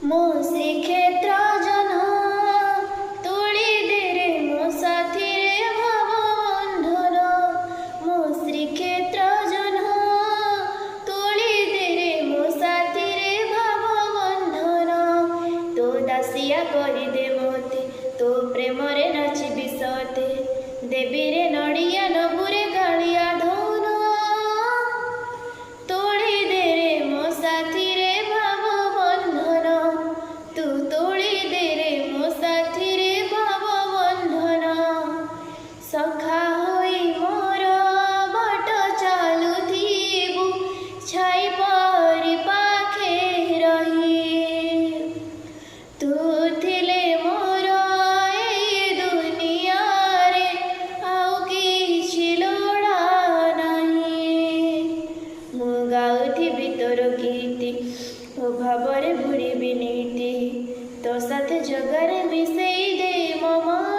ମୋ ଶ୍ରୀକ୍ଷେତ୍ର ଜହ୍ନ ତୁଳି ଦେରେ ମୋ ସାଥିରେ ଭାବ ବନ୍ଧନ। ମୋ ଶ୍ରୀକ୍ଷେତ୍ର ଜହ୍ନ ତୁଳି ଦେରେ ମୋ ସାଥିରେ ଭାବ ବନ୍ଧନ। ତୋ ଦାସିଆ କରିଦେ ମୋତେ, ତୋ ପ୍ରେମରେ ନାଚିବି ସତେ, ଦେବୀରେ ନଡ଼ିଆ ନବୁରେ କାଳିଆ ଧନ। ତୋଳି ଦେରେ ମୋ ସାଥିରେ ଭାବ ବନ୍ଧନ, ତୁ ତୋଳି ଦେରେ ମୋ ସାଥିରେ ଭାବ ବନ୍ଧନ। ସଖା ହୋଇ ମୋର ବାଟ ଚାଲୁଥିବୁ, ଛାଇ ପରି ପାଖେ ରହି। ତୁ ଥିଲେ ମୋର ଏଇ ଦୁନିଆରେ ଆଉ କିଛି ଲୋଡ଼ା ନାହିଁ। ମୁଁ ଗାଉଥିବି ତୋର ଗୀତି, ଓ ଭାବରେ ଭୁରିବି ନୀତି, ତୋ ସାଥେ ଜଗାରେ ମିଶେଇ ଦେ ମୋ ମନ।